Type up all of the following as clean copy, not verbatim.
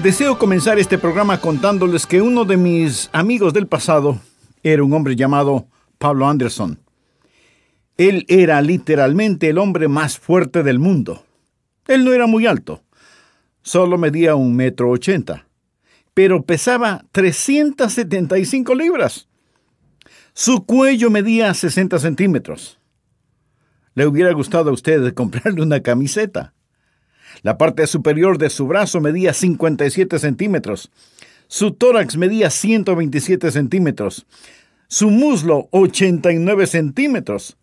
Deseo comenzar este programa contándoles que uno de mis amigos del pasado era un hombre llamado Pablo Anderson. Él era literalmente el hombre más fuerte del mundo. Él no era muy alto, solo medía 1,80 m, pero pesaba 375 libras. Su cuello medía 60 centímetros. ¿Le hubiera gustado a usted comprarle una camiseta? La parte superior de su brazo medía 57 centímetros. Su tórax medía 127 centímetros. Su muslo, 89 centímetros.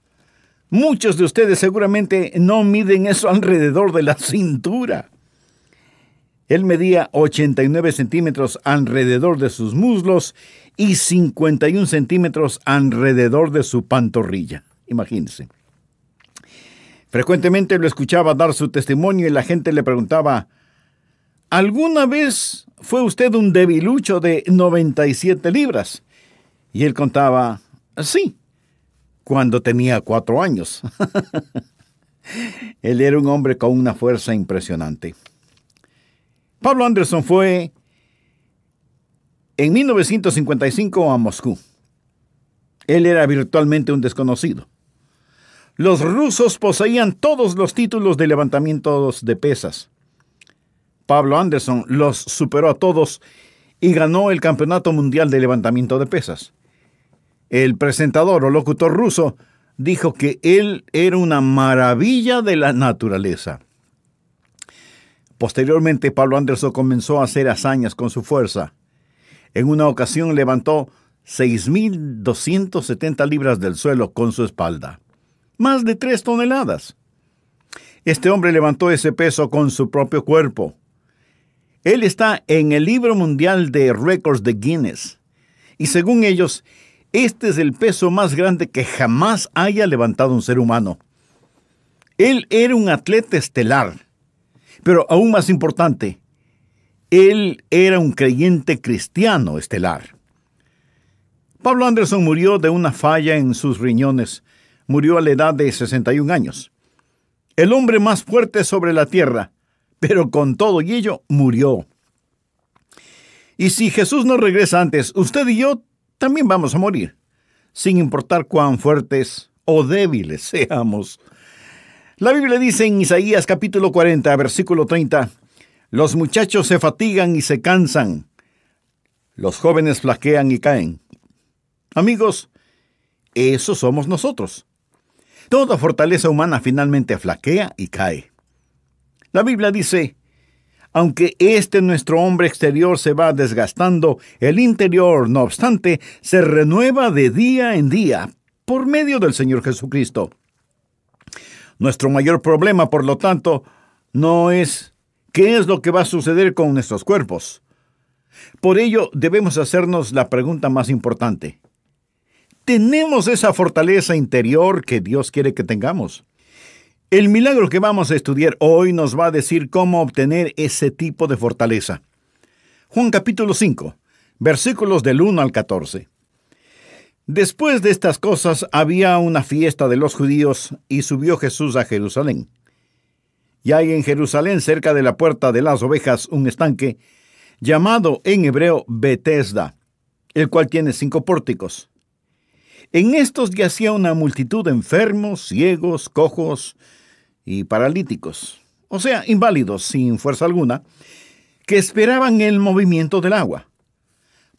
Muchos de ustedes seguramente no miden eso alrededor de la cintura. Él medía 89 centímetros alrededor de sus muslos y 51 centímetros alrededor de su pantorrilla. Imagínense. Frecuentemente lo escuchaba dar su testimonio y la gente le preguntaba, ¿alguna vez fue usted un debilucho de 97 libras? Y él contaba, sí, cuando tenía 4 años. Él era un hombre con una fuerza impresionante. Pablo Anderson fue en 1955 a Moscú. Él era virtualmente un desconocido. Los rusos poseían todos los títulos de levantamientos de pesas. Pablo Anderson los superó a todos y ganó el Campeonato Mundial de Levantamiento de Pesas. El presentador o locutor ruso dijo que él era una maravilla de la naturaleza. Posteriormente, Pablo Anderson comenzó a hacer hazañas con su fuerza. En una ocasión levantó 6,270 libras del suelo con su espalda. Más de 3 toneladas. Este hombre levantó ese peso con su propio cuerpo. Él está en el libro mundial de récords de Guinness. Y según ellos, este es el peso más grande que jamás haya levantado un ser humano. Él era un atleta estelar. Pero aún más importante, él era un creyente cristiano estelar. Pablo Anderson murió de una falla en sus riñones. Murió a la edad de 61 años. El hombre más fuerte sobre la tierra, pero con todo y ello murió. Y si Jesús no regresa antes, usted y yo también vamos a morir, sin importar cuán fuertes o débiles seamos. La Biblia dice en Isaías capítulo 40, versículo 30, los muchachos se fatigan y se cansan, los jóvenes flaquean y caen. Amigos, eso somos nosotros. Toda fortaleza humana finalmente flaquea y cae. La Biblia dice, aunque nuestro hombre exterior se va desgastando, el interior, no obstante, se renueva de día en día por medio del Señor Jesucristo. Nuestro mayor problema, por lo tanto, no es qué es lo que va a suceder con nuestros cuerpos. Por ello, debemos hacernos la pregunta más importante. ¿Tenemos esa fortaleza interior que Dios quiere que tengamos? El milagro que vamos a estudiar hoy nos va a decir cómo obtener ese tipo de fortaleza. Juan capítulo 5, versículos del 1 al 14. Después de estas cosas había una fiesta de los judíos y subió Jesús a Jerusalén. Y hay en Jerusalén, cerca de la puerta de las ovejas, un estanque llamado en hebreo Betesda, el cual tiene 5 pórticos. En estos yacía una multitud de enfermos, ciegos, cojos y paralíticos, o sea, inválidos sin fuerza alguna, que esperaban el movimiento del agua,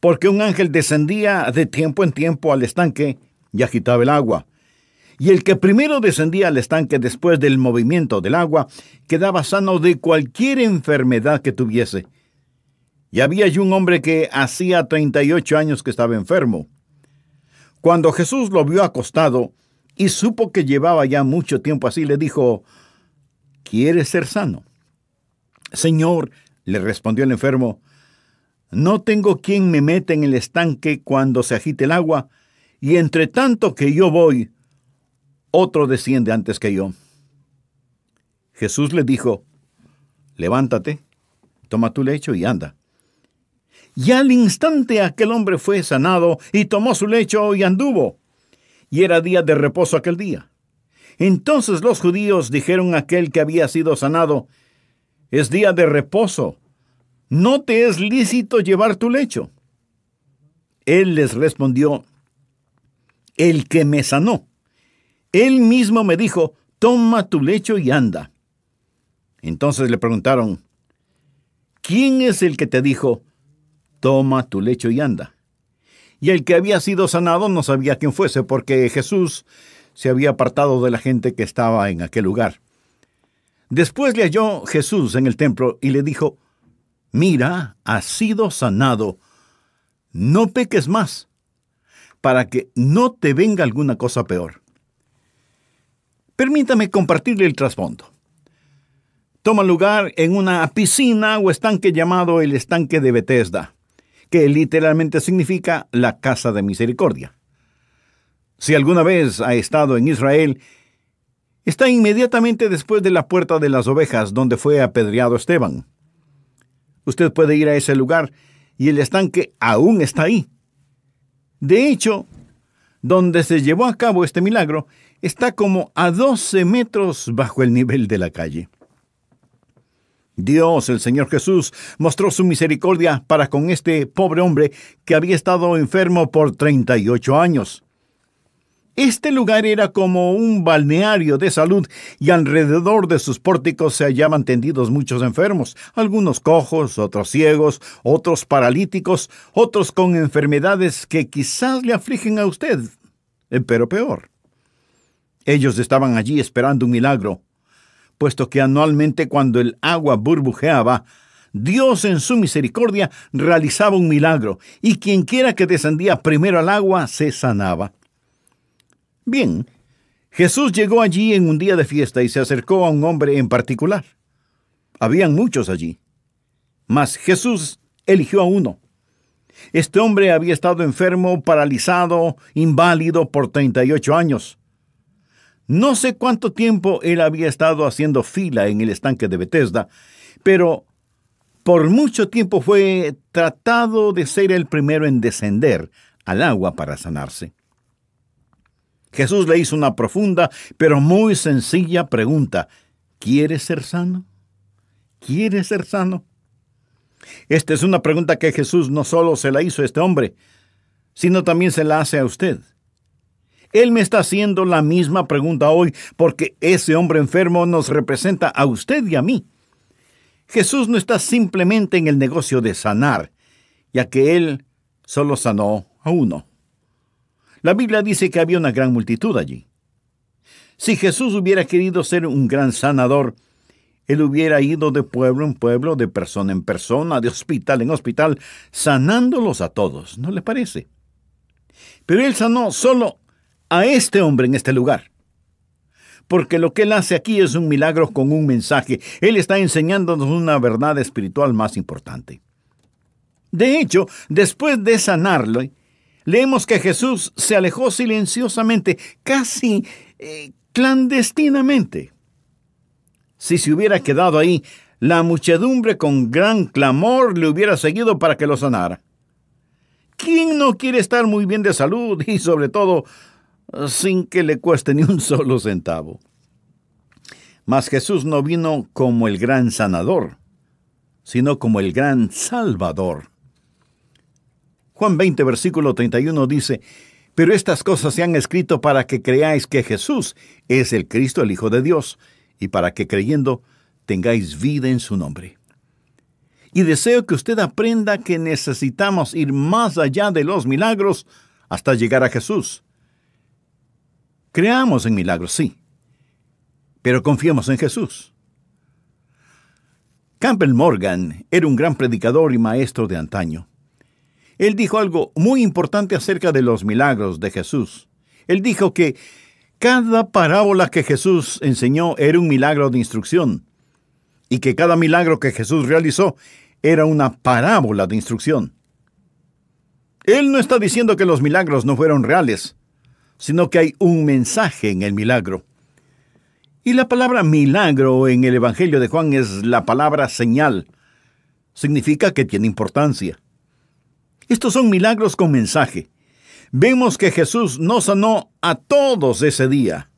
porque un ángel descendía de tiempo en tiempo al estanque y agitaba el agua, y el que primero descendía al estanque después del movimiento del agua quedaba sano de cualquier enfermedad que tuviese. Y había allí un hombre que hacía 38 años que estaba enfermo. Cuando Jesús lo vio acostado y supo que llevaba ya mucho tiempo así, le dijo, ¿quieres ser sano? Señor, le respondió el enfermo, no tengo quien me meta en el estanque cuando se agite el agua, y entre tanto que yo voy, otro desciende antes que yo. Jesús le dijo, levántate, toma tu lecho y anda. Y al instante aquel hombre fue sanado y tomó su lecho y anduvo. Y era día de reposo aquel día. Entonces los judíos dijeron a aquel que había sido sanado, es día de reposo, ¿no te es lícito llevar tu lecho? Él les respondió: el que me sanó, él mismo me dijo: toma tu lecho y anda. Entonces le preguntaron: ¿quién es el que te dijo: toma tu lecho y anda? Y el que había sido sanado no sabía quién fuese, porque Jesús se había apartado de la gente que estaba en aquel lugar. Después le halló Jesús en el templo y le dijo: mira, has sido sanado, no peques más, para que no te venga alguna cosa peor. Permítame compartirle el trasfondo. Toma lugar en una piscina o estanque llamado el estanque de Betesda, que literalmente significa la casa de misericordia. Si alguna vez ha estado en Israel, está inmediatamente después de la puerta de las ovejas, donde fue apedreado Esteban. Usted puede ir a ese lugar y el estanque aún está ahí. De hecho, donde se llevó a cabo este milagro, está como a 12 metros bajo el nivel de la calle. Dios, el Señor Jesús, mostró su misericordia para con este pobre hombre que había estado enfermo por 38 años. Este lugar era como un balneario de salud y alrededor de sus pórticos se hallaban tendidos muchos enfermos, algunos cojos, otros ciegos, otros paralíticos, otros con enfermedades que quizás le afligen a usted, pero peor. Ellos estaban allí esperando un milagro, puesto que anualmente cuando el agua burbujeaba, Dios en su misericordia realizaba un milagro, y quienquiera que descendía primero al agua se sanaba. Bien, Jesús llegó allí en un día de fiesta y se acercó a un hombre en particular. Habían muchos allí, mas Jesús eligió a uno. Este hombre había estado enfermo, paralizado, inválido por 38 años. No sé cuánto tiempo él había estado haciendo fila en el estanque de Betesda, pero por mucho tiempo fue tratado de ser el primero en descender al agua para sanarse. Jesús le hizo una profunda, pero muy sencilla pregunta: ¿quieres ser sano? ¿Quieres ser sano? Esta es una pregunta que Jesús no solo se la hizo a este hombre, sino también se la hace a usted. Él me está haciendo la misma pregunta hoy, porque ese hombre enfermo nos representa a usted y a mí. Jesús no está simplemente en el negocio de sanar, ya que Él solo sanó a uno. La Biblia dice que había una gran multitud allí. Si Jesús hubiera querido ser un gran sanador, Él hubiera ido de pueblo en pueblo, de persona en persona, de hospital en hospital, sanándolos a todos, ¿no le parece? Pero Él sanó solo a este hombre en este lugar, porque lo que Él hace aquí es un milagro con un mensaje. Él está enseñándonos una verdad espiritual más importante. De hecho, después de sanarlo, leemos que Jesús se alejó silenciosamente, casi clandestinamente. Si se hubiera quedado ahí, la muchedumbre con gran clamor le hubiera seguido para que lo sanara. ¿Quién no quiere estar muy bien de salud y, sobre todo, sin que le cueste ni un solo centavo? Mas Jesús no vino como el gran sanador, sino como el gran salvador. Juan 20, versículo 31 dice: pero estas cosas se han escrito para que creáis que Jesús es el Cristo, el Hijo de Dios, y para que creyendo tengáis vida en su nombre. Y deseo que usted aprenda que necesitamos ir más allá de los milagros hasta llegar a Jesús. Creamos en milagros, sí, pero confiemos en Jesús. Campbell Morgan era un gran predicador y maestro de antaño. Él dijo algo muy importante acerca de los milagros de Jesús. Él dijo que cada parábola que Jesús enseñó era un milagro de instrucción, y que cada milagro que Jesús realizó era una parábola de instrucción. Él no está diciendo que los milagros no fueron reales, sino que hay un mensaje en el milagro. Y la palabra milagro en el Evangelio de Juan es la palabra señal. Significa que tiene importancia. Estos son milagros con mensaje. Vemos que Jesús no sanó a todos ese día,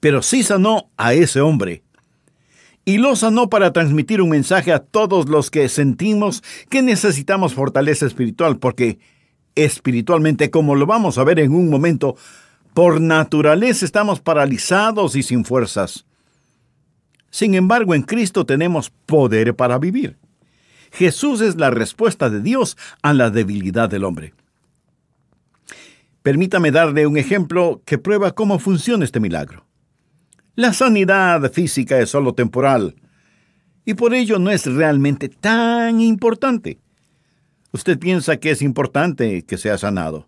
pero sí sanó a ese hombre. y lo sanó para transmitir un mensaje a todos los que sentimos que necesitamos fortaleza espiritual, porque espiritualmente, como lo vamos a ver en un momento, por naturaleza estamos paralizados y sin fuerzas. Sin embargo, en Cristo tenemos poder para vivir. Jesús es la respuesta de Dios a la debilidad del hombre. Permítame darle un ejemplo que prueba cómo funciona este milagro. La sanidad física es solo temporal, y por ello no es realmente tan importante. Usted piensa que es importante que sea sanado.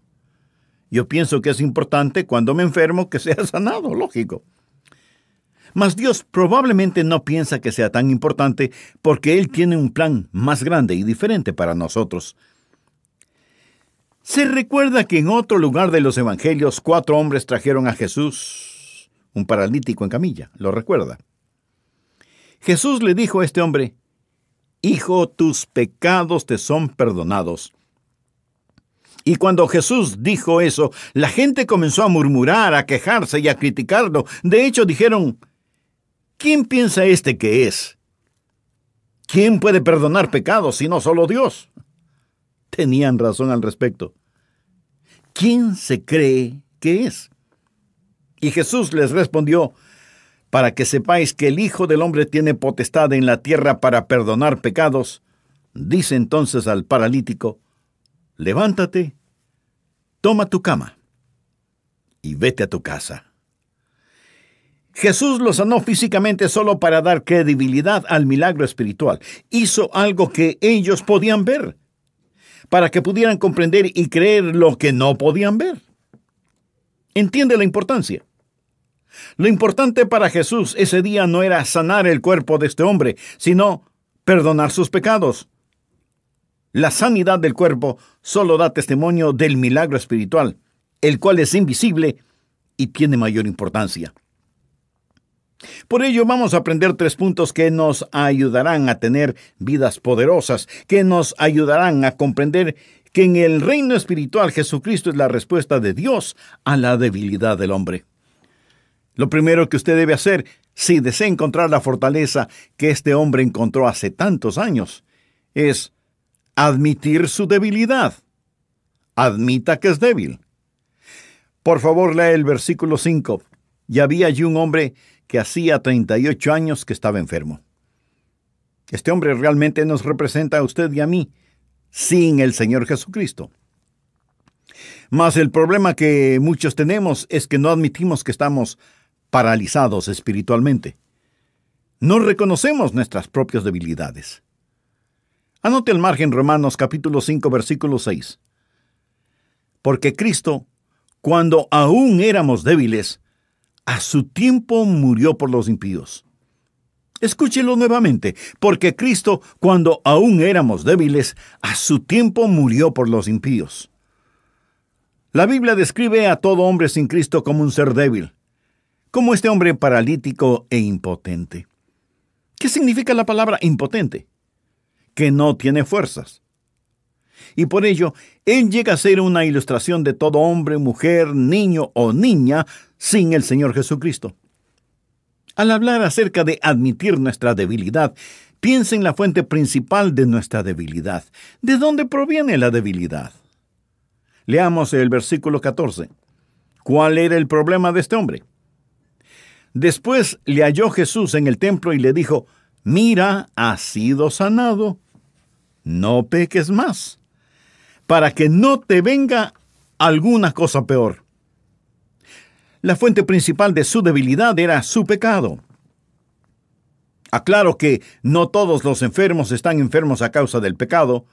Yo pienso que es importante cuando me enfermo que sea sanado, lógico. Mas Dios probablemente no piensa que sea tan importante porque Él tiene un plan más grande y diferente para nosotros. Se recuerda que en otro lugar de los evangelios 4 hombres trajeron a Jesús un paralítico en camilla. ¿Lo recuerda? Jesús le dijo a este hombre: Hijo, tus pecados te son perdonados. Y cuando Jesús dijo eso, la gente comenzó a murmurar, a quejarse y a criticarlo. De hecho, dijeron: ¿quién piensa este que es? ¿Quién puede perdonar pecados sino solo Dios? Tenían razón al respecto. ¿Quién se cree que es? Y Jesús les respondió: para que sepáis que el Hijo del Hombre tiene potestad en la tierra para perdonar pecados, dice entonces al paralítico: levántate, toma tu cama y vete a tu casa. Jesús lo sanó físicamente solo para dar credibilidad al milagro espiritual. Hizo algo que ellos podían ver, para que pudieran comprender y creer lo que no podían ver. ¿Entiende la importancia? Lo importante para Jesús ese día no era sanar el cuerpo de este hombre, sino perdonar sus pecados. La sanidad del cuerpo solo da testimonio del milagro espiritual, el cual es invisible y tiene mayor importancia. Por ello vamos a aprender 3 puntos que nos ayudarán a tener vidas poderosas, que nos ayudarán a comprender que en el reino espiritual Jesucristo es la respuesta de Dios a la debilidad del hombre. Lo primero que usted debe hacer, si desea encontrar la fortaleza que este hombre encontró hace tantos años, es admitir su debilidad. Admita que es débil. Por favor, lea el versículo 5. Y había allí un hombre que hacía 38 años que estaba enfermo. Este hombre realmente nos representa a usted y a mí, sin el Señor Jesucristo. Mas el problema que muchos tenemos es que no admitimos que estamos paralizados espiritualmente. No reconocemos nuestras propias debilidades. Anote al margen Romanos capítulo 5, versículo 6. Porque Cristo, cuando aún éramos débiles, a su tiempo murió por los impíos. Escúchelo nuevamente. Porque Cristo, cuando aún éramos débiles, a su tiempo murió por los impíos. La Biblia describe a todo hombre sin Cristo como un ser débil, como este hombre paralítico e impotente. ¿Qué significa la palabra impotente? Que no tiene fuerzas. Y por ello, él llega a ser una ilustración de todo hombre, mujer, niño o niña sin el Señor Jesucristo. Al hablar acerca de admitir nuestra debilidad, piensa en la fuente principal de nuestra debilidad. ¿De dónde proviene la debilidad? Leamos el versículo 14. ¿Cuál era el problema de este hombre? Después le halló Jesús en el templo y le dijo: mira, has sido sanado. No peques más, para que no te venga alguna cosa peor. La fuente principal de su debilidad era su pecado. Aclaro que no todos los enfermos están enfermos a causa del pecado,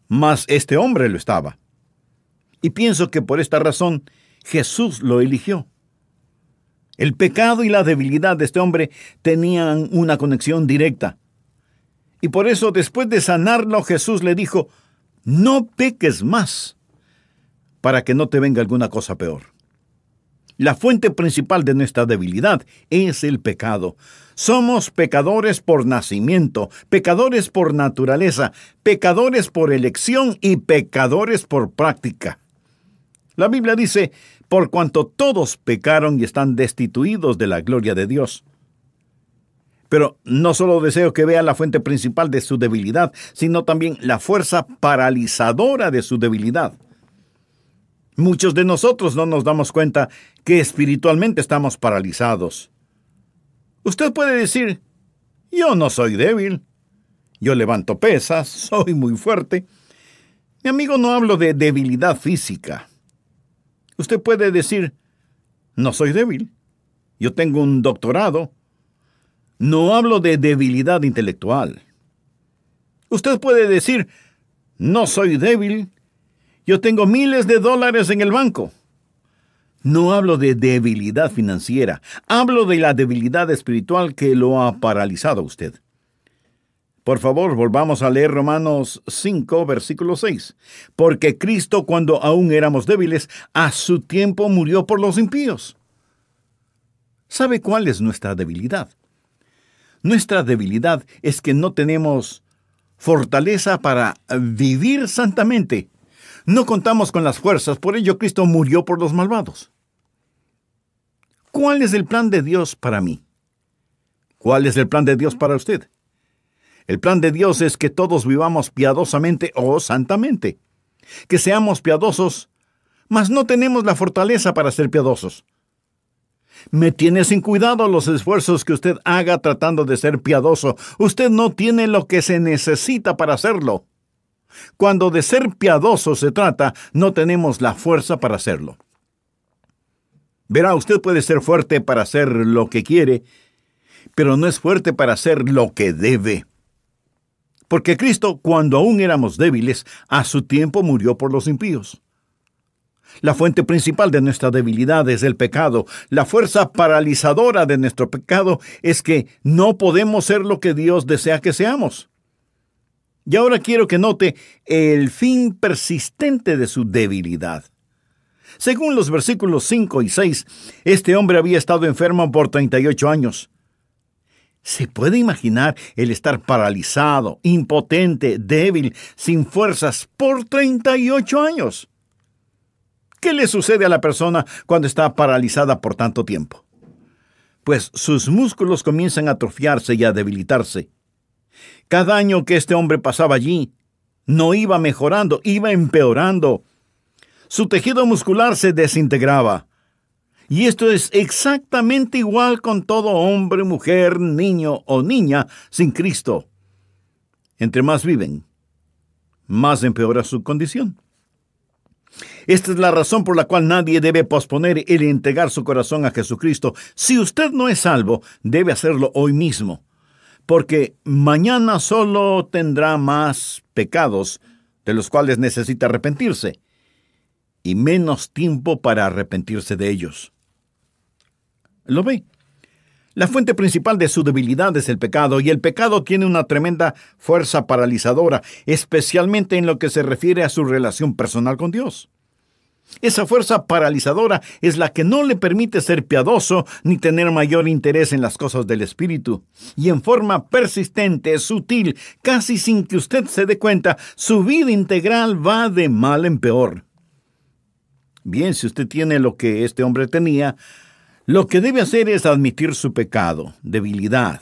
mas este hombre lo estaba. Y pienso que por esta razón Jesús lo eligió. El pecado y la debilidad de este hombre tenían una conexión directa. Y por eso, después de sanarlo, Jesús le dijo: no peques más, para que no te venga alguna cosa peor. La fuente principal de nuestra debilidad es el pecado. Somos pecadores por nacimiento, pecadores por naturaleza, pecadores por elección y pecadores por práctica. La Biblia dice: por cuanto todos pecaron y están destituidos de la gloria de Dios. Pero no solo deseo que vea la fuente principal de su debilidad, sino también la fuerza paralizadora de su debilidad. Muchos de nosotros no nos damos cuenta que espiritualmente estamos paralizados. Usted puede decir, yo no soy débil, yo levanto pesas, soy muy fuerte. Mi amigo, no hablo de debilidad física. Usted puede decir, no soy débil, yo tengo un doctorado. No hablo de debilidad intelectual. Usted puede decir, no soy débil, yo tengo miles de dólares en el banco. No hablo de debilidad financiera, hablo de la debilidad espiritual que lo ha paralizado a usted. Por favor, volvamos a leer Romanos 5, versículo 6. Porque Cristo, cuando aún éramos débiles, a su tiempo murió por los impíos. ¿Sabe cuál es nuestra debilidad? Nuestra debilidad es que no tenemos fortaleza para vivir santamente. No contamos con las fuerzas, por ello Cristo murió por los malvados. ¿Cuál es el plan de Dios para mí? ¿Cuál es el plan de Dios para usted? El plan de Dios es que todos vivamos piadosamente o santamente. Que seamos piadosos, mas no tenemos la fortaleza para ser piadosos. Me tiene sin cuidado los esfuerzos que usted haga tratando de ser piadoso. Usted no tiene lo que se necesita para hacerlo. Cuando de ser piadoso se trata, no tenemos la fuerza para hacerlo. Verá, usted puede ser fuerte para hacer lo que quiere, pero no es fuerte para hacer lo que debe. Porque Cristo, cuando aún éramos débiles, a su tiempo murió por los impíos. La fuente principal de nuestra debilidad es el pecado. La fuerza paralizadora de nuestro pecado es que no podemos ser lo que Dios desea que seamos. Y ahora quiero que note el fin persistente de su debilidad. Según los versículos 5 y 6, este hombre había estado enfermo por 38 años. ¿Se puede imaginar el estar paralizado, impotente, débil, sin fuerzas por 38 años? ¿Qué le sucede a la persona cuando está paralizada por tanto tiempo? Pues sus músculos comienzan a atrofiarse y a debilitarse. Cada año que este hombre pasaba allí, no iba mejorando, iba empeorando. Su tejido muscular se desintegraba. Y esto es exactamente igual con todo hombre, mujer, niño o niña sin Cristo. Entre más viven, más empeora su condición. Esta es la razón por la cual nadie debe posponer el entregar su corazón a Jesucristo. Si usted no es salvo, debe hacerlo hoy mismo, porque mañana solo tendrá más pecados de los cuales necesita arrepentirse, y menos tiempo para arrepentirse de ellos. ¿Lo ve? La fuente principal de su debilidad es el pecado, y el pecado tiene una tremenda fuerza paralizadora, especialmente en lo que se refiere a su relación personal con Dios. Esa fuerza paralizadora es la que no le permite ser piadoso ni tener mayor interés en las cosas del Espíritu. Y en forma persistente, sutil, casi sin que usted se dé cuenta, su vida integral va de mal en peor. Bien, si usted tiene lo que este hombre tenía, lo que debe hacer es admitir su pecado, debilidad.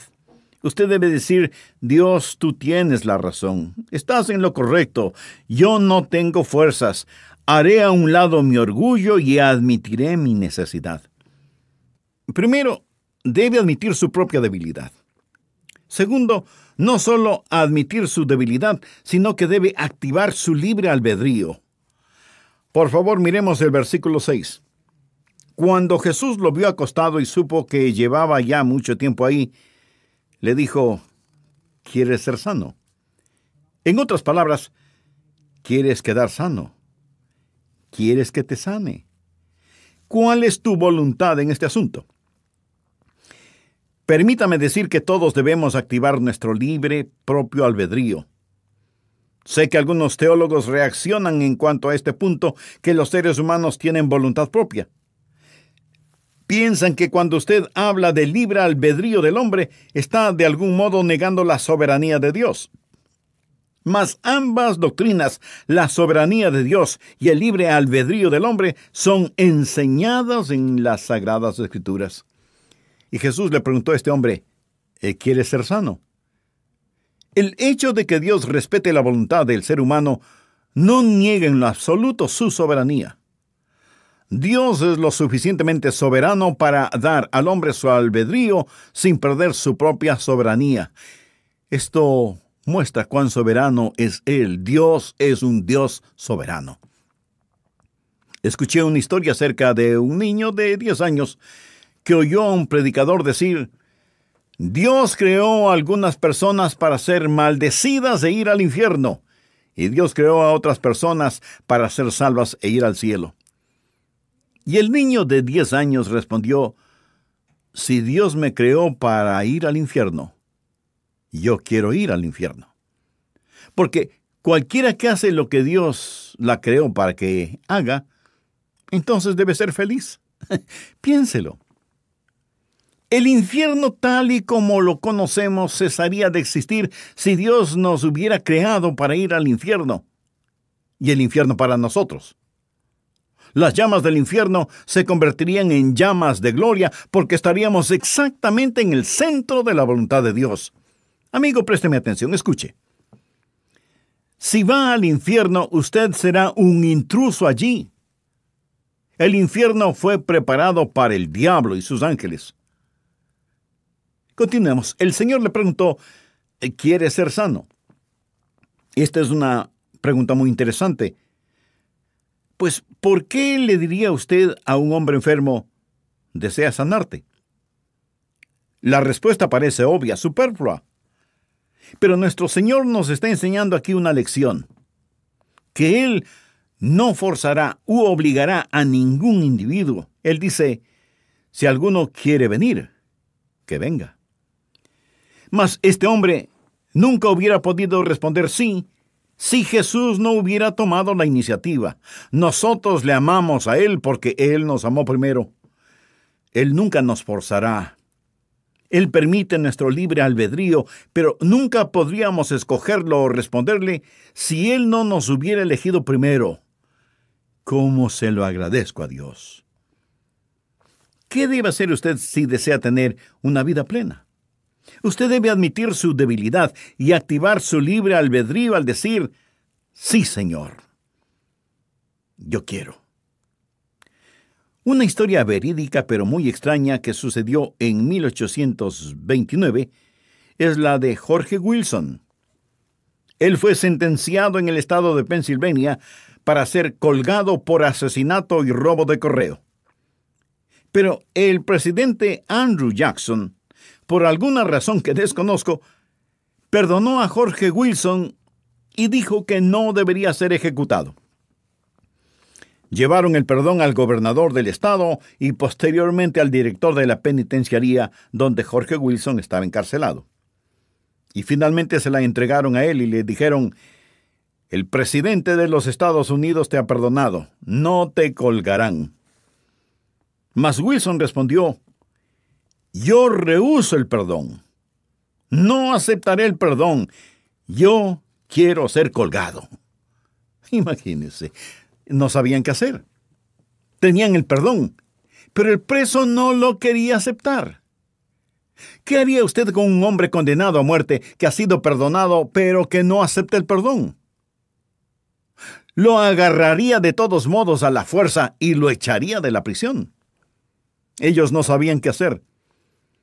Usted debe decir, Dios, tú tienes la razón. Estás en lo correcto. Yo no tengo fuerzas. Haré a un lado mi orgullo y admitiré mi necesidad. Primero, debe admitir su propia debilidad. Segundo, no solo admitir su debilidad, sino que debe activar su libre albedrío. Por favor, miremos el versículo 6. Cuando Jesús lo vio acostado y supo que llevaba ya mucho tiempo ahí, le dijo, ¿quieres ser sano? En otras palabras, ¿quieres quedar sano? ¿Quieres que te sane? ¿Cuál es tu voluntad en este asunto? Permítame decir que todos debemos activar nuestro libre propio albedrío. Sé que algunos teólogos reaccionan en cuanto a este punto, que los seres humanos tienen voluntad propia. Piensan que cuando usted habla del libre albedrío del hombre, está de algún modo negando la soberanía de Dios. Mas ambas doctrinas, la soberanía de Dios y el libre albedrío del hombre, son enseñadas en las Sagradas Escrituras. Y Jesús le preguntó a este hombre, quiere ser sano. El hecho de que Dios respete la voluntad del ser humano no niega en lo absoluto su soberanía. Dios es lo suficientemente soberano para dar al hombre su albedrío sin perder su propia soberanía. Esto muestra cuán soberano es Él. Dios es un Dios soberano. Escuché una historia acerca de un niño de 10 años que oyó a un predicador decir: Dios creó a algunas personas para ser maldecidas e ir al infierno, y Dios creó a otras personas para ser salvas e ir al cielo. Y el niño de 10 años respondió: si Dios me creó para ir al infierno, yo quiero ir al infierno. Porque cualquiera que hace lo que Dios la creó para que haga, entonces debe ser feliz. Piénselo. El infierno tal y como lo conocemos cesaría de existir si Dios nos hubiera creado para ir al infierno, y el infierno para nosotros. Las llamas del infierno se convertirían en llamas de gloria porque estaríamos exactamente en el centro de la voluntad de Dios. Amigo, présteme atención, escuche. Si va al infierno, usted será un intruso allí. El infierno fue preparado para el diablo y sus ángeles. Continuemos. El Señor le preguntó: ¿quiere ser sano? Esta es una pregunta muy interesante. Pues, ¿por qué le diría usted a un hombre enfermo: ¿desea sanarte? La respuesta parece obvia, superflua. Pero nuestro Señor nos está enseñando aquí una lección: que Él no forzará u obligará a ningún individuo. Él dice: si alguno quiere venir, que venga. Mas este hombre nunca hubiera podido responder sí si Jesús no hubiera tomado la iniciativa. Nosotros le amamos a Él porque Él nos amó primero. Él nunca nos forzará. Él permite nuestro libre albedrío, pero nunca podríamos escogerlo o responderle si Él no nos hubiera elegido primero. ¿Cómo se lo agradezco a Dios? ¿Qué debe hacer usted si desea tener una vida plena? Usted debe admitir su debilidad y activar su libre albedrío al decir: sí, Señor, yo quiero. Una historia verídica pero muy extraña que sucedió en 1829 es la de Jorge Wilson. Él fue sentenciado en el estado de Pensilvania para ser colgado por asesinato y robo de correo. Pero el presidente Andrew Jackson, por alguna razón que desconozco, perdonó a Jorge Wilson y dijo que no debería ser ejecutado. Llevaron el perdón al gobernador del estado y posteriormente al director de la penitenciaría donde Jorge Wilson estaba encarcelado. Y finalmente se la entregaron a él y le dijeron: el presidente de los Estados Unidos te ha perdonado, no te colgarán. Mas Wilson respondió: yo rehúso el perdón. No aceptaré el perdón. Yo quiero ser colgado. Imagínense, no sabían qué hacer. Tenían el perdón, pero el preso no lo quería aceptar. ¿Qué haría usted con un hombre condenado a muerte que ha sido perdonado, pero que no acepta el perdón? Lo agarraría de todos modos a la fuerza y lo echaría de la prisión. Ellos no sabían qué hacer.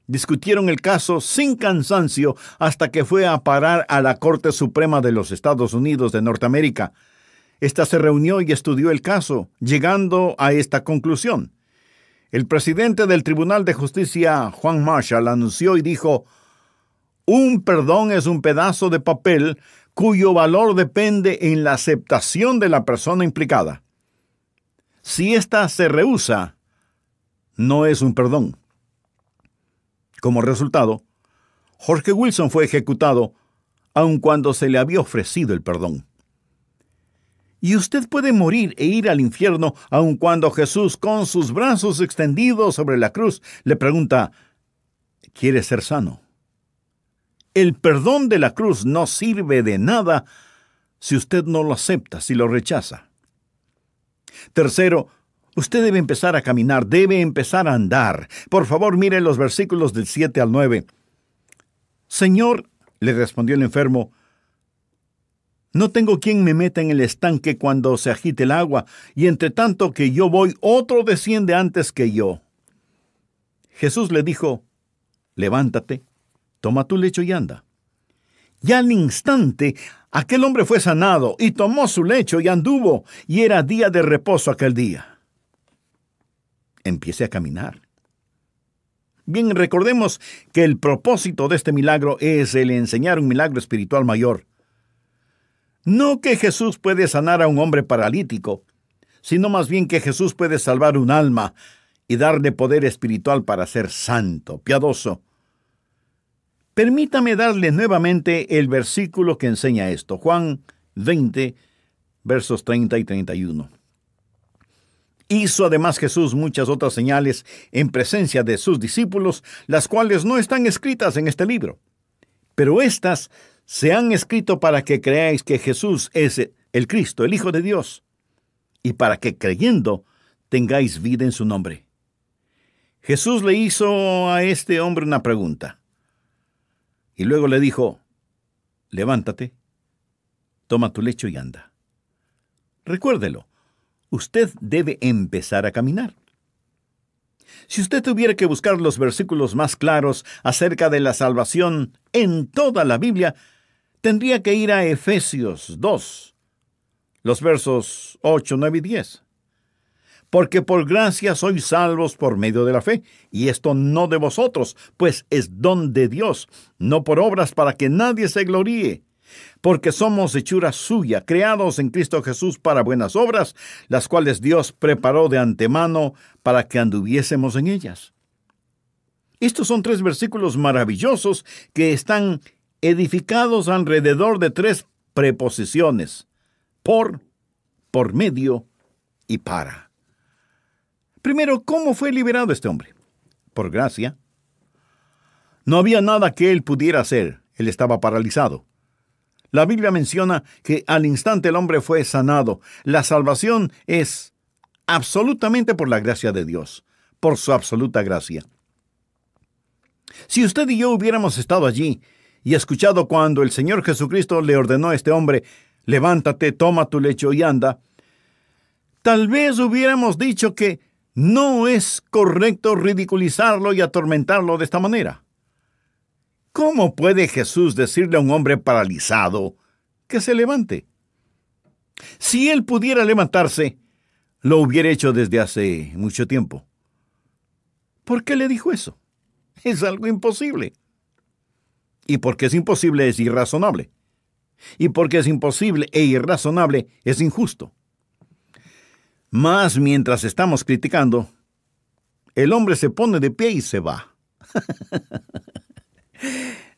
Discutieron el caso sin cansancio hasta que fue a parar a la Corte Suprema de los Estados Unidos de Norteamérica. Esta se reunió y estudió el caso, llegando a esta conclusión. El presidente del Tribunal de Justicia, Juan Marshall, anunció y dijo: un perdón es un pedazo de papel cuyo valor depende en la aceptación de la persona implicada. Si ésta se rehúsa, no es un perdón. Como resultado, Jorge Wilson fue ejecutado, aun cuando se le había ofrecido el perdón. Y usted puede morir e ir al infierno, aun cuando Jesús, con sus brazos extendidos sobre la cruz, le pregunta: ¿quiere ser sano? El perdón de la cruz no sirve de nada si usted no lo acepta, si lo rechaza. Tercero, usted debe empezar a caminar, debe empezar a andar. Por favor, mire los versículos del 7 al 9. Señor, le respondió el enfermo, no tengo quien me meta en el estanque cuando se agite el agua, y entre tanto que yo voy, otro desciende antes que yo. Jesús le dijo, levántate, toma tu lecho y anda. Y al instante, aquel hombre fue sanado, y tomó su lecho y anduvo, y era día de reposo aquel día. Empiece a caminar. Bien, recordemos que el propósito de este milagro es el enseñar un milagro espiritual mayor. No que Jesús puede sanar a un hombre paralítico, sino más bien que Jesús puede salvar un alma y darle poder espiritual para ser santo, piadoso. Permítame darle nuevamente el versículo que enseña esto. Juan 20, versos 30 y 31. Hizo además Jesús muchas otras señales en presencia de sus discípulos, las cuales no están escritas en este libro. Pero estas se han escrito para que creáis que Jesús es el Cristo, el Hijo de Dios, y para que creyendo tengáis vida en su nombre. Jesús le hizo a este hombre una pregunta, y luego le dijo, levántate, toma tu lecho y anda. Recuérdelo, usted debe empezar a caminar. Si usted tuviera que buscar los versículos más claros acerca de la salvación en toda la Biblia, tendría que ir a Efesios 2, los versos 8, 9 y 10. Porque por gracia sois salvos por medio de la fe, y esto no de vosotros, pues es don de Dios, no por obras para que nadie se gloríe. Porque somos hechura suya, creados en Cristo Jesús para buenas obras, las cuales Dios preparó de antemano para que anduviésemos en ellas. Estos son 3 versículos maravillosos que están edificados alrededor de 3 preposiciones: por medio y para. Primero, ¿cómo fue liberado este hombre? Por gracia. No había nada que él pudiera hacer. Él estaba paralizado. La Biblia menciona que al instante el hombre fue sanado. La salvación es absolutamente por la gracia de Dios, por su absoluta gracia. Si usted y yo hubiéramos estado allí y escuchado cuando el Señor Jesucristo le ordenó a este hombre, levántate, toma tu lecho y anda, tal vez hubiéramos dicho que no es correcto ridiculizarlo y atormentarlo de esta manera. ¿Cómo puede Jesús decirle a un hombre paralizado que se levante? Si él pudiera levantarse, lo hubiera hecho desde hace mucho tiempo. ¿Por qué le dijo eso? Es algo imposible. Y porque es imposible es irrazonable. Y porque es imposible e irrazonable es injusto. Mas mientras estamos criticando, el hombre se pone de pie y se va.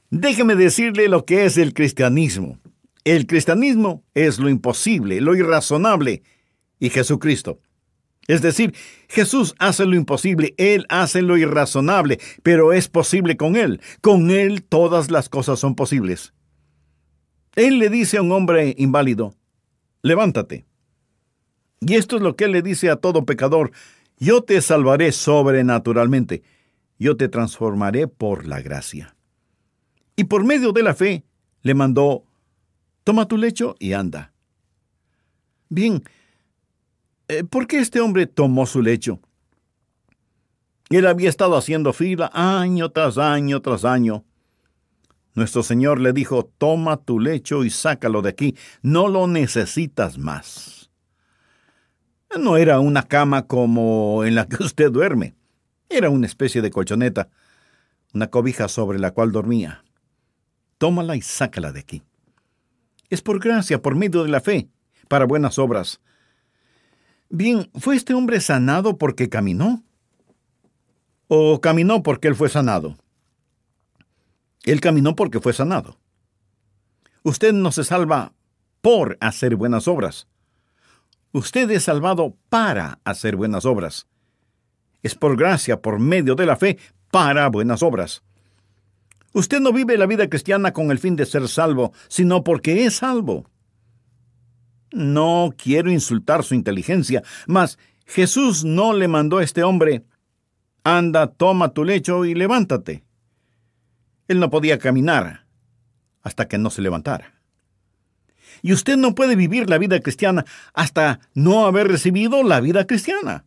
Déjeme decirle lo que es el cristianismo. El cristianismo es lo imposible, lo irrazonable, y Jesucristo. Es decir, Jesús hace lo imposible, Él hace lo irrazonable, pero es posible con Él. Con Él todas las cosas son posibles. Él le dice a un hombre inválido, levántate. Y esto es lo que Él le dice a todo pecador, yo te salvaré sobrenaturalmente, yo te transformaré por la gracia. Y por medio de la fe le mandó, toma tu lecho y anda. Bien, ¿por qué este hombre tomó su lecho? Él había estado haciendo fila año tras año tras año. Nuestro Señor le dijo, toma tu lecho y sácalo de aquí, no lo necesitas más. No era una cama como en la que usted duerme, era una especie de colchoneta, una cobija sobre la cual dormía. Tómala y sácala de aquí. Es por gracia, por medio de la fe, para buenas obras. Bien, ¿fue este hombre sanado porque caminó? ¿O caminó porque él fue sanado? Él caminó porque fue sanado. Usted no se salva por hacer buenas obras. Usted es salvado para hacer buenas obras. Es por gracia, por medio de la fe, para buenas obras. Usted no vive la vida cristiana con el fin de ser salvo, sino porque es salvo. No quiero insultar su inteligencia, mas Jesús no le mandó a este hombre, anda, toma tu lecho y levántate. Él no podía caminar hasta que no se levantara. Y usted no puede vivir la vida cristiana hasta no haber recibido la vida cristiana.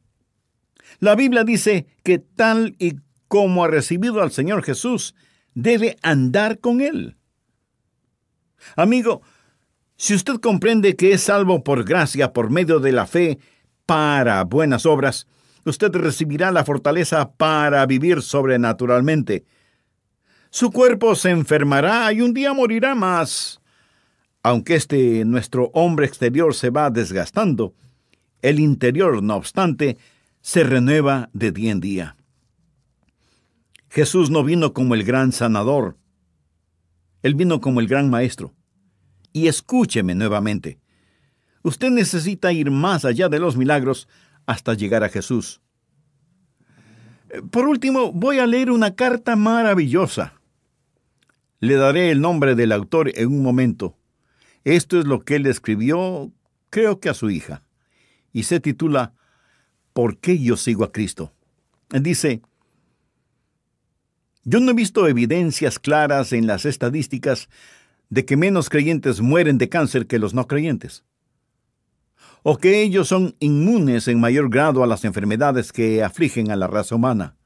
La Biblia dice que tal y como ha recibido al Señor Jesús, debe andar con Él. Amigo, si usted comprende que es salvo por gracia por medio de la fe para buenas obras, usted recibirá la fortaleza para vivir sobrenaturalmente. Su cuerpo se enfermará y un día morirá más. Aunque nuestro hombre exterior se va desgastando, el interior, no obstante, se renueva de día en día. Jesús no vino como el gran sanador. Él vino como el gran maestro. Y escúcheme nuevamente. Usted necesita ir más allá de los milagros hasta llegar a Jesús. Por último, voy a leer una carta maravillosa. Le daré el nombre del autor en un momento. Esto es lo que él escribió, creo que a su hija, y se titula ¿Por qué yo sigo a Cristo? Dice: yo no he visto evidencias claras en las estadísticas de que menos creyentes mueren de cáncer que los no creyentes, o que ellos son inmunes en mayor grado a las enfermedades que afligen a la raza humana.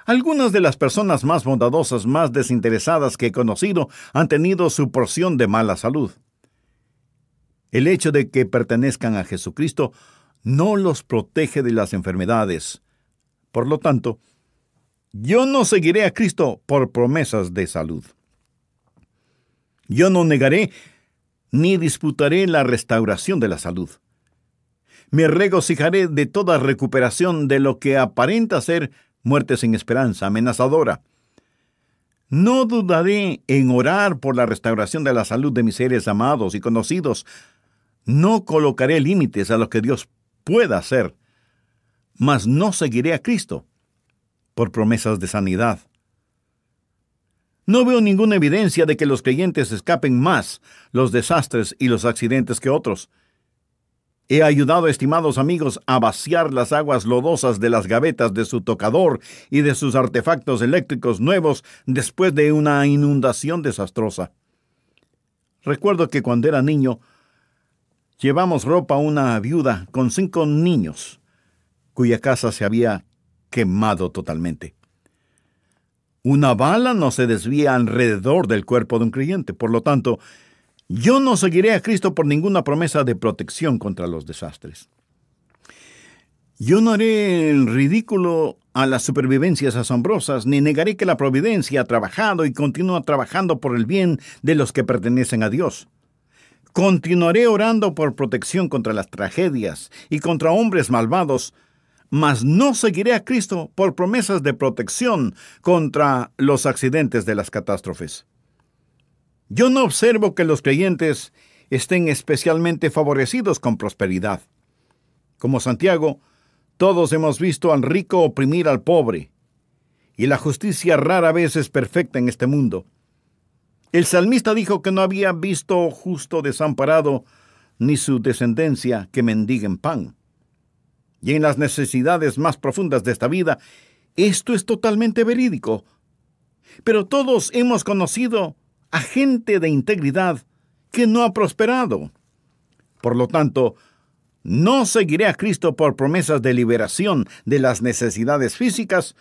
Algunas de las personas más bondadosas, más desinteresadas que he conocido han tenido su porción de mala salud. El hecho de que pertenezcan a Jesucristo no los protege de las enfermedades. Por lo tanto, yo no seguiré a Cristo por promesas de salud. Yo no negaré ni disputaré la restauración de la salud. Me regocijaré de toda recuperación de lo que aparenta ser muerte sin esperanza, amenazadora. No dudaré en orar por la restauración de la salud de mis seres amados y conocidos. No colocaré límites a lo que Dios pueda hacer, mas no seguiré a Cristo por promesas de sanidad. No veo ninguna evidencia de que los creyentes escapen más los desastres y los accidentes que otros. He ayudado, estimados amigos, a vaciar las aguas lodosas de las gavetas de su tocador y de sus artefactos eléctricos nuevos después de una inundación desastrosa. Recuerdo que cuando era niño, llevamos ropa a una viuda con 5 niños, cuya casa se había quemado totalmente. Una bala no se desvía alrededor del cuerpo de un creyente. Por lo tanto, yo no seguiré a Cristo por ninguna promesa de protección contra los desastres. Yo no haré el ridículo a las supervivencias asombrosas, ni negaré que la providencia ha trabajado y continúa trabajando por el bien de los que pertenecen a Dios. Continuaré orando por protección contra las tragedias y contra hombres malvados, mas no seguiré a Cristo por promesas de protección contra los accidentes de las catástrofes. Yo no observo que los creyentes estén especialmente favorecidos con prosperidad. Como Santiago, todos hemos visto al rico oprimir al pobre, y la justicia rara vez es perfecta en este mundo. El salmista dijo que no había visto justo desamparado, ni su descendencia que mendiguen pan. Y en las necesidades más profundas de esta vida, esto es totalmente verídico. Pero todos hemos conocido a gente de integridad que no ha prosperado. Por lo tanto, no seguiré a Cristo por promesas de liberación de las necesidades físicas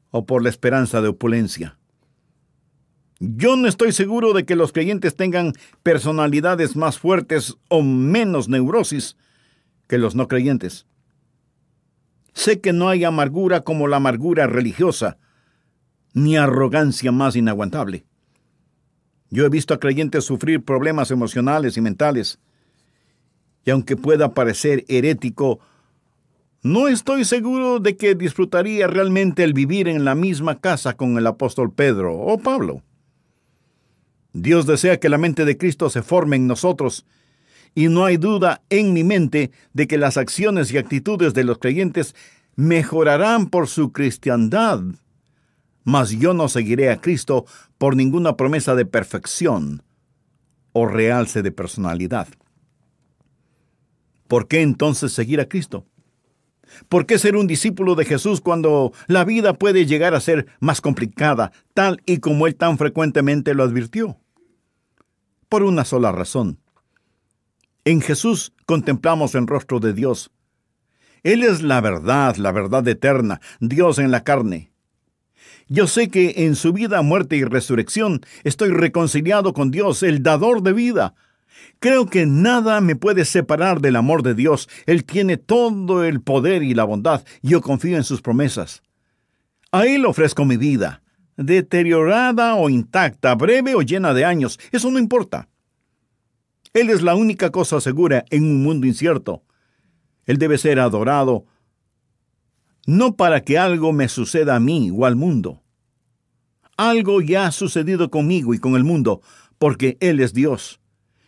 o por la esperanza de opulencia. Yo no estoy seguro de que los creyentes tengan personalidades más fuertes o menos neurosis que los no creyentes. Sé que no hay amargura como la amargura religiosa, ni arrogancia más inaguantable. Yo he visto a creyentes sufrir problemas emocionales y mentales, y aunque pueda parecer herético, no estoy seguro de que disfrutaría realmente el vivir en la misma casa con el apóstol Pedro o Pablo. Dios desea que la mente de Cristo se forme en nosotros, y no hay duda en mi mente de que las acciones y actitudes de los creyentes mejorarán por su cristiandad. Mas yo no seguiré a Cristo por ninguna promesa de perfección o realce de personalidad. ¿Por qué entonces seguir a Cristo? ¿Por qué ser un discípulo de Jesús cuando la vida puede llegar a ser más complicada, tal y como Él tan frecuentemente lo advirtió? Por una sola razón. En Jesús contemplamos el rostro de Dios. Él es la verdad eterna, Dios en la carne. Yo sé que en su vida, muerte y resurrección estoy reconciliado con Dios, el dador de vida. Creo que nada me puede separar del amor de Dios. Él tiene todo el poder y la bondad. Yo confío en sus promesas. A Él ofrezco mi vida, deteriorada o intacta, breve o llena de años. Eso no importa. Él es la única cosa segura en un mundo incierto. Él debe ser adorado, no para que algo me suceda a mí o al mundo. Algo ya ha sucedido conmigo y con el mundo, porque Él es Dios,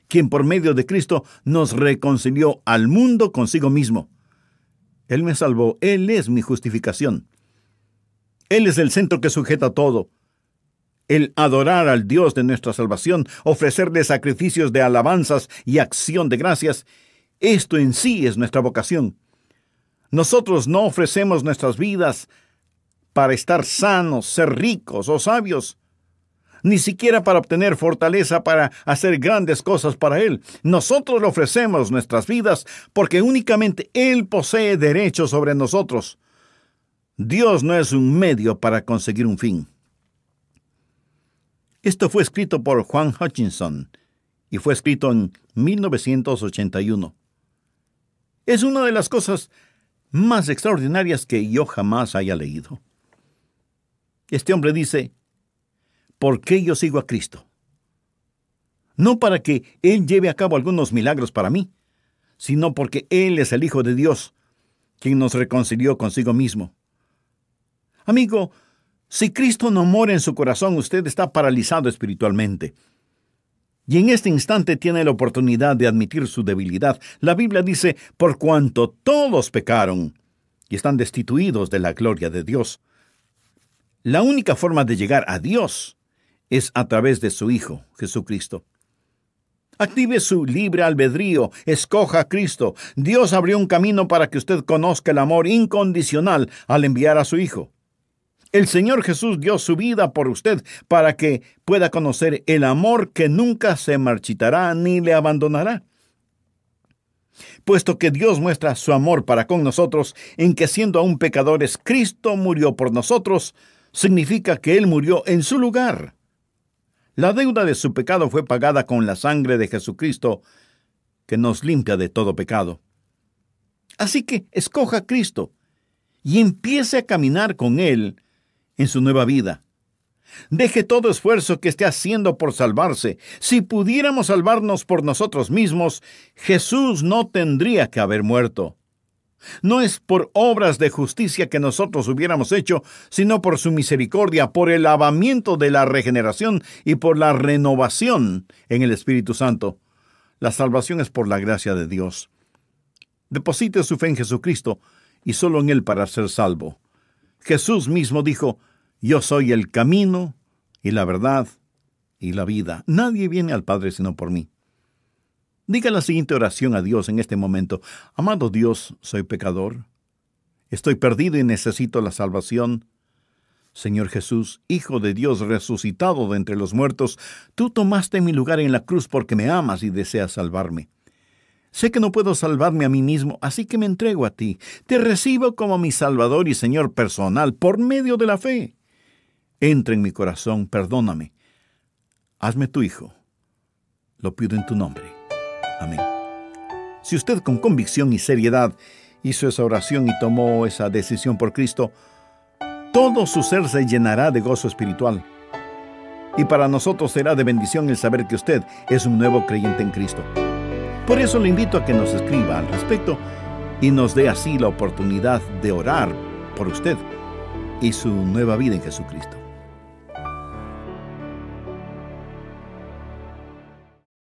quien por medio de Cristo nos reconcilió al mundo consigo mismo. Él me salvó, Él es mi justificación. Él es el centro que sujeta todo. El adorar al Dios de nuestra salvación, ofrecerle sacrificios de alabanzas y acción de gracias, esto en sí es nuestra vocación. Nosotros no ofrecemos nuestras vidas para estar sanos, ser ricos o sabios, ni siquiera para obtener fortaleza para hacer grandes cosas para Él. Nosotros le ofrecemos nuestras vidas porque únicamente Él posee derecho sobre nosotros. Dios no es un medio para conseguir un fin. Esto fue escrito por Juan Hutchinson y fue escrito en 1981. Es una de las cosas más extraordinarias que yo jamás haya leído. Este hombre dice: ¿por qué yo sigo a Cristo? No para que Él lleve a cabo algunos milagros para mí, sino porque Él es el Hijo de Dios, quien nos reconcilió consigo mismo. Amigo, si Cristo no mora en su corazón, usted está paralizado espiritualmente. Y en este instante tiene la oportunidad de admitir su debilidad. La Biblia dice: por cuanto todos pecaron y están destituidos de la gloria de Dios. La única forma de llegar a Dios es a través de su Hijo, Jesucristo. Active su libre albedrío, escoja a Cristo. Dios abrió un camino para que usted conozca el amor incondicional al enviar a su Hijo. El Señor Jesús dio su vida por usted para que pueda conocer el amor que nunca se marchitará ni le abandonará. Puesto que Dios muestra su amor para con nosotros en que siendo aún pecadores Cristo murió por nosotros, significa que Él murió en su lugar. La deuda de su pecado fue pagada con la sangre de Jesucristo, que nos limpia de todo pecado. Así que escoja a Cristo y empiece a caminar con Él en su nueva vida. Deje todo esfuerzo que esté haciendo por salvarse. Si pudiéramos salvarnos por nosotros mismos, Jesús no tendría que haber muerto. No es por obras de justicia que nosotros hubiéramos hecho, sino por su misericordia, por el lavamiento de la regeneración y por la renovación en el Espíritu Santo. La salvación es por la gracia de Dios. Deposite su fe en Jesucristo y solo en Él para ser salvo. Jesús mismo dijo: yo soy el camino y la verdad y la vida. Nadie viene al Padre sino por mí. Diga la siguiente oración a Dios en este momento: amado Dios, soy pecador. Estoy perdido y necesito la salvación. Señor Jesús, Hijo de Dios resucitado de entre los muertos, tú tomaste mi lugar en la cruz porque me amas y deseas salvarme. Sé que no puedo salvarme a mí mismo, así que me entrego a ti. Te recibo como mi Salvador y Señor personal por medio de la fe. Entra en mi corazón, perdóname. Hazme tu hijo. Lo pido en tu nombre. Amén. Si usted con convicción y seriedad hizo esa oración y tomó esa decisión por Cristo, todo su ser se llenará de gozo espiritual. Y para nosotros será de bendición el saber que usted es un nuevo creyente en Cristo. Por eso le invito a que nos escriba al respecto y nos dé así la oportunidad de orar por usted y su nueva vida en Jesucristo.